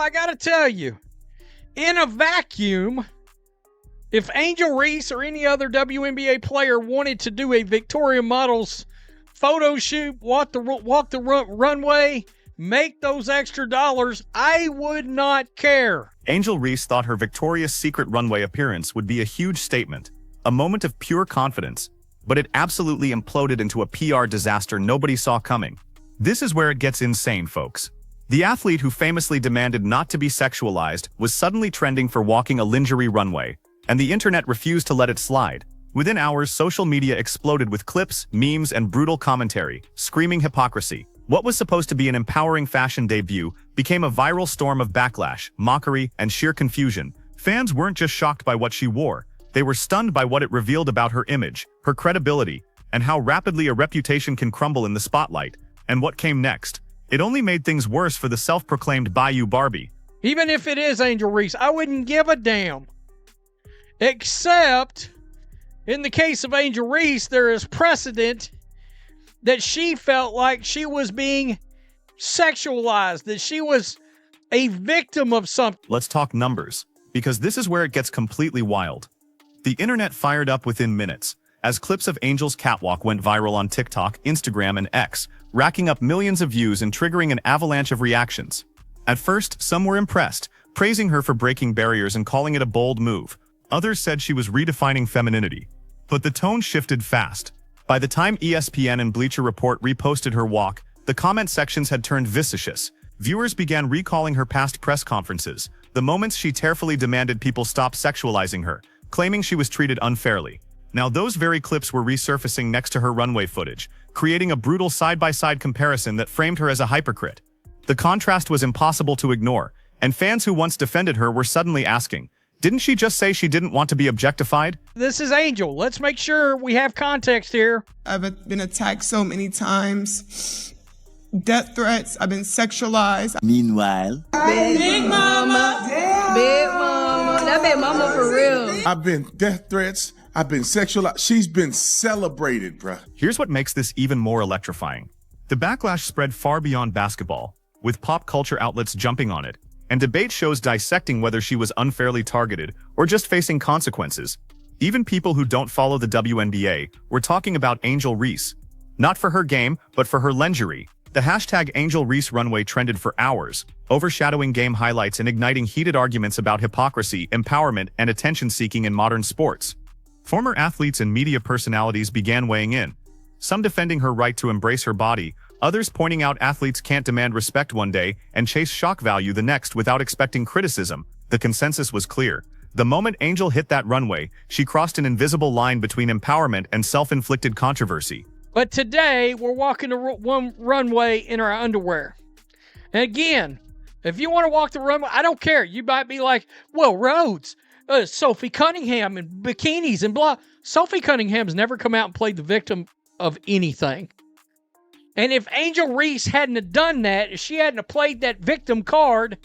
I gotta tell you, in a vacuum, if Angel Reese or any other WNBA player wanted to do a Victoria Models photo shoot, walk the runway, make those extra dollars, I would not care. Angel Reese thought her Victoria's Secret runway appearance would be a huge statement, a moment of pure confidence, but it absolutely imploded into a PR disaster nobody saw coming. This is where it gets insane, folks. The athlete who famously demanded not to be sexualized was suddenly trending for walking a lingerie runway, and the internet refused to let it slide. Within hours, social media exploded with clips, memes, and brutal commentary, screaming hypocrisy. What was supposed to be an empowering fashion debut became a viral storm of backlash, mockery, and sheer confusion. Fans weren't just shocked by what she wore, they were stunned by what it revealed about her image, her credibility, and how rapidly a reputation can crumble in the spotlight. And what came next? It only made things worse for the self-proclaimed Bayou Barbie. Even if it is Angel Reese, I wouldn't give a damn. Except, in the case of Angel Reese, there is precedent that she felt like she was being sexualized, that she was a victim of something. Let's talk numbers, because this is where it gets completely wild. The internet fired up within minutes, as clips of Angel's catwalk went viral on TikTok, Instagram, and X, racking up millions of views and triggering an avalanche of reactions. At first, some were impressed, praising her for breaking barriers and calling it a bold move. Others said she was redefining femininity. But the tone shifted fast. By the time ESPN and Bleacher Report reposted her walk, the comment sections had turned vicious. Viewers began recalling her past press conferences, the moments she tearfully demanded people stop sexualizing her, claiming she was treated unfairly. Now those very clips were resurfacing next to her runway footage, creating a brutal side-by-side comparison that framed her as a hypocrite. The contrast was impossible to ignore, and fans who once defended her were suddenly asking, didn't she just say she didn't want to be objectified? This is Angel. Let's make sure we have context here. I've been attacked so many times. Death threats. I've been sexualized. Meanwhile, Big mama. Big mama. That big mama for real. I've been death threats. I've been sexualized. She's been celebrated, bruh. Here's what makes this even more electrifying. The backlash spread far beyond basketball, with pop culture outlets jumping on it, and debate shows dissecting whether she was unfairly targeted or just facing consequences. Even people who don't follow the WNBA were talking about Angel Reese. Not for her game, but for her lingerie. The hashtag Angel Reese runway trended for hours, overshadowing game highlights and igniting heated arguments about hypocrisy, empowerment, and attention-seeking in modern sports. Former athletes and media personalities began weighing in, some defending her right to embrace her body, others pointing out athletes can't demand respect one day and chase shock value the next without expecting criticism. The consensus was clear. The moment Angel hit that runway, she crossed an invisible line between empowerment and self-inflicted controversy. But today, we're walking the one runway in our underwear. And again, if you want to walk the runway, I don't care. You might be like, well, Rhodes, Sophie Cunningham and bikinis and blah. Sophie Cunningham's never come out and played the victim of anything. And if Angel Reese hadn't have done that, if she hadn't have played that victim card,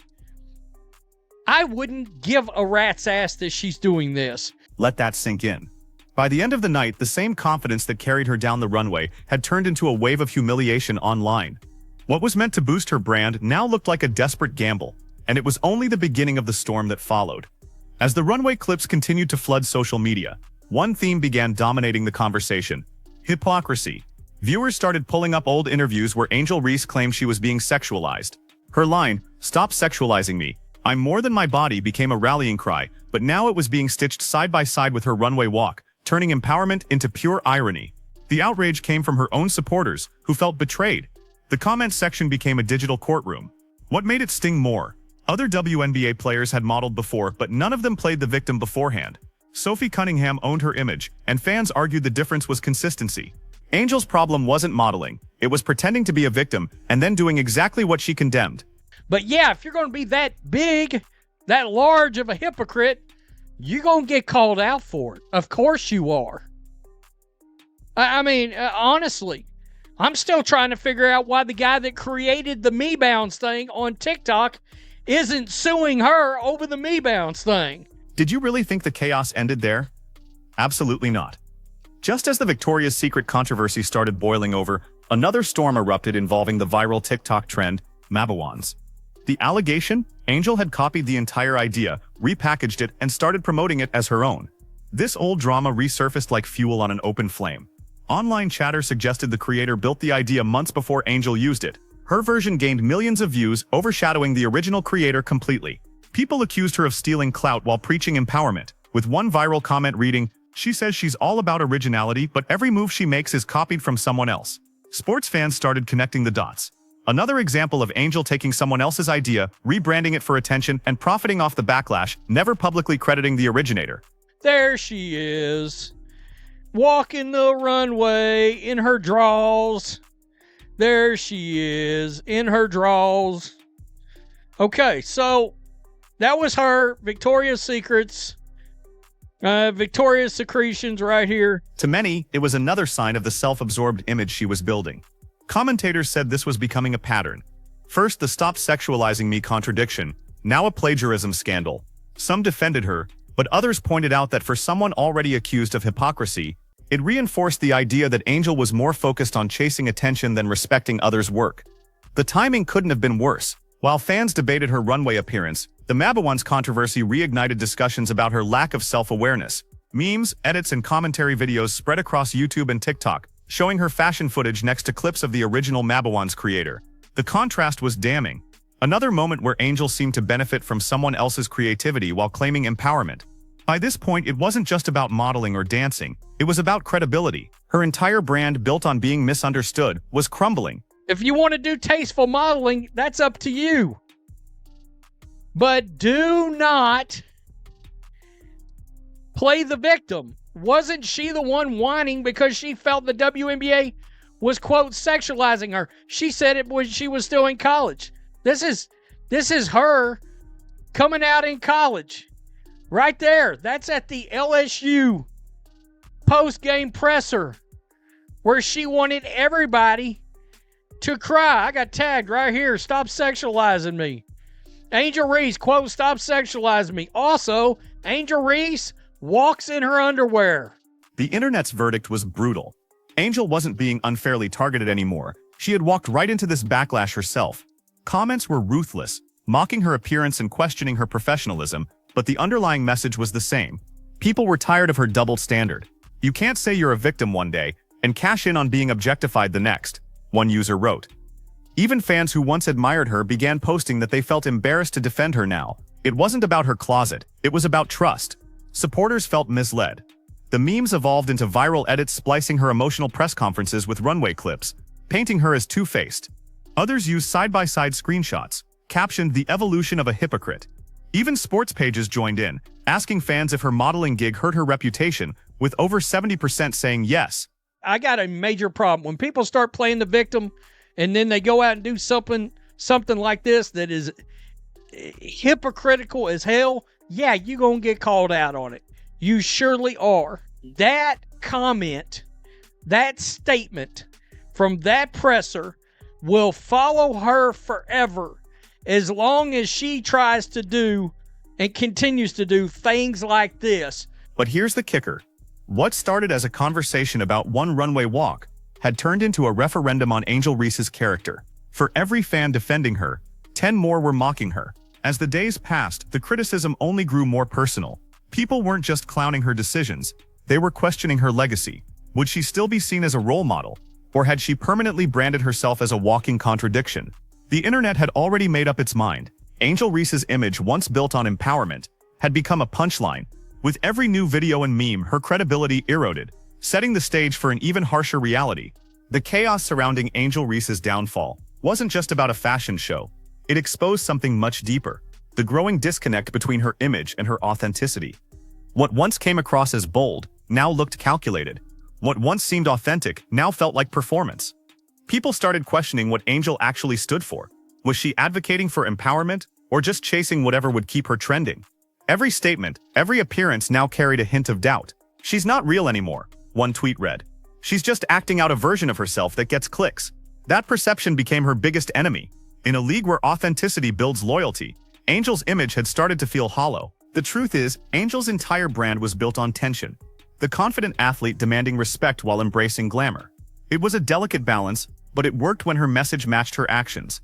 I wouldn't give a rat's ass that she's doing this. Let that sink in. By the end of the night, the same confidence that carried her down the runway had turned into a wave of humiliation online. What was meant to boost her brand now looked like a desperate gamble, and it was only the beginning of the storm that followed. As the runway clips continued to flood social media, one theme began dominating the conversation: hypocrisy. Viewers started pulling up old interviews where Angel Reese claimed she was being sexualized. Her line, "Stop sexualizing me, I'm more than my body," became a rallying cry, but now it was being stitched side by side with her runway walk, turning empowerment into pure irony. The outrage came from her own supporters, who felt betrayed. The comment section became a digital courtroom. What made it sting more? Other WNBA players had modeled before, but none of them played the victim beforehand. Sophie Cunningham owned her image, and fans argued the difference was consistency. Angel's problem wasn't modeling, it was pretending to be a victim and then doing exactly what she condemned. But yeah, if you're going to be that big, that large of a hypocrite, you're going to get called out for it. Of course you are. I mean, honestly, I'm still trying to figure out why the guy that created the Me Bounce thing on TikTok isn't suing her over the Me Bounce thing. Did you really think the chaos ended there? Absolutely not. Just as the Victoria's Secret controversy started boiling over, another storm erupted involving the viral TikTok trend, Mabawans. The allegation? Angel had copied the entire idea, repackaged it, and started promoting it as her own. This old drama resurfaced like fuel on an open flame. Online chatter suggested the creator built the idea months before Angel used it. Her version gained millions of views, overshadowing the original creator completely. People accused her of stealing clout while preaching empowerment, with one viral comment reading, "She says she's all about originality, but every move she makes is copied from someone else." Sports fans started connecting the dots. Another example of Angel taking someone else's idea, rebranding it for attention, and profiting off the backlash, never publicly crediting the originator. There she is, walking the runway in her draws. There she is, in her draws. Okay, so that was her, Victoria's Secrets, Victoria's Secretions right here. To many, it was another sign of the self-absorbed image she was building. Commentators said this was becoming a pattern. First, the "stop sexualizing me" contradiction, now a plagiarism scandal. Some defended her, but others pointed out that for someone already accused of hypocrisy, it reinforced the idea that Angel was more focused on chasing attention than respecting others' work. The timing couldn't have been worse. While fans debated her runway appearance, the Mabawans controversy reignited discussions about her lack of self-awareness. Memes, edits, and commentary videos spread across YouTube and TikTok, showing her fashion footage next to clips of the original Mabawans creator. The contrast was damning. Another moment where Angel seemed to benefit from someone else's creativity while claiming empowerment. By this point, it wasn't just about modeling or dancing, it was about credibility. Her entire brand, built on being misunderstood, was crumbling. If you want to do tasteful modeling, that's up to you. But do not play the victim. Wasn't she the one whining because she felt the WNBA was, quote, sexualizing her? She said it when she was still in college. This is her coming out in college. Right there. That's at the LSU post-game presser where she wanted everybody to cry. I got tagged right here. Stop sexualizing me. Angel Reese, quote, stop sexualizing me. Also, Angel Reese walks in her underwear. The internet's verdict was brutal. Angel wasn't being unfairly targeted anymore. She had walked right into this backlash herself. Comments were ruthless, mocking her appearance and questioning her professionalism, but the underlying message was the same. People were tired of her double standard. "You can't say you're a victim one day and cash in on being objectified the next," one user wrote. Even fans who once admired her began posting that they felt embarrassed to defend her now. It wasn't about her closet, it was about trust. Supporters felt misled. The memes evolved into viral edits splicing her emotional press conferences with runway clips, painting her as two-faced. Others used side-by-side screenshots, captioned "the evolution of a hypocrite." Even sports pages joined in, asking fans if her modeling gig hurt her reputation, with over 70% saying yes. I got a major problem. When people start playing the victim and then they go out and do something like this that is hypocritical as hell, yeah, you're going to get called out on it. You surely are. That comment, that statement from that presser will follow her forever as long as she tries to do and continues to do things like this. But here's the kicker. What started as a conversation about one runway walk had turned into a referendum on Angel Reese's character. For every fan defending her, 10 more were mocking her. As the days passed, the criticism only grew more personal. People weren't just clowning her decisions, they were questioning her legacy. Would she still be seen as a role model? Or had she permanently branded herself as a walking contradiction? The internet had already made up its mind. Angel Reese's image, once built on empowerment, had become a punchline. With every new video and meme, her credibility eroded, setting the stage for an even harsher reality. The chaos surrounding Angel Reese's downfall wasn't just about a fashion show. It exposed something much deeper, the growing disconnect between her image and her authenticity. What once came across as bold now looked calculated. What once seemed authentic now felt like performance. People started questioning what Angel actually stood for. Was she advocating for empowerment, or just chasing whatever would keep her trending? Every statement, every appearance now carried a hint of doubt. "She's not real anymore," one tweet read. "She's just acting out a version of herself that gets clicks." That perception became her biggest enemy. In a league where authenticity builds loyalty, Angel's image had started to feel hollow. The truth is, Angel's entire brand was built on tension. The confident athlete demanding respect while embracing glamour. It was a delicate balance, but it worked when her message matched her actions.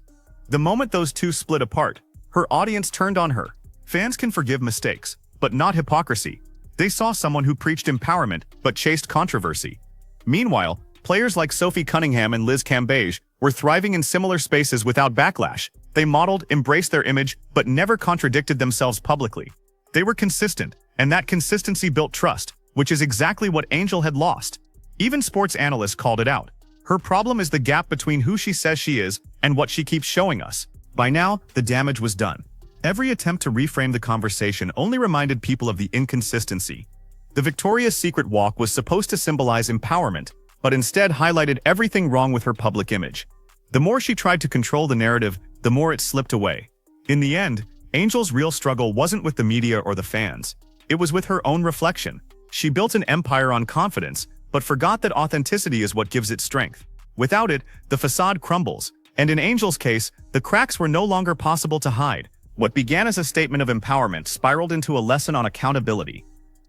The moment those two split apart, Her audience turned on her. Fans can forgive mistakes, but not hypocrisy. They saw someone who preached empowerment but chased controversy. Meanwhile, players like Sophie Cunningham and Liz Cambage were thriving in similar spaces without backlash. They modeled, embraced their image, but never contradicted themselves publicly. They were consistent, and that consistency built trust, which is exactly what Angel had lost. Even sports analysts called it out. Her problem is the gap between who she says she is and what she keeps showing us. By now, the damage was done. Every attempt to reframe the conversation only reminded people of the inconsistency. The Victoria's Secret walk was supposed to symbolize empowerment, but instead highlighted everything wrong with her public image. The more she tried to control the narrative, the more it slipped away. In the end, Angel's real struggle wasn't with the media or the fans. It was with her own reflection. She built an empire on confidence, but forgot that authenticity is what gives it strength. Without it, the facade crumbles, and in Angel's case, the cracks were no longer possible to hide. What began as a statement of empowerment spiraled into a lesson on accountability.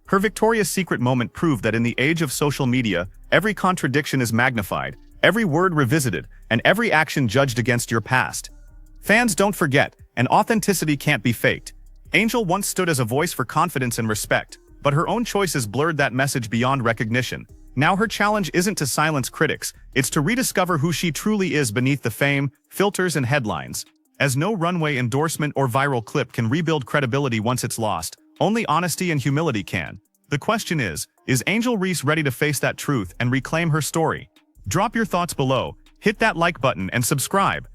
Her Victoria's Secret moment proved that in the age of social media, every contradiction is magnified, every word revisited, and every action judged against your past. Fans don't forget, and authenticity can't be faked. Angel once stood as a voice for confidence and respect, but her own choices blurred that message beyond recognition. Now her challenge isn't to silence critics, it's to rediscover who she truly is beneath the fame, filters, and headlines. As no runway endorsement or viral clip can rebuild credibility once it's lost, only honesty and humility can. The question is Angel Reese ready to face that truth and reclaim her story? Drop your thoughts below, hit that like button and subscribe.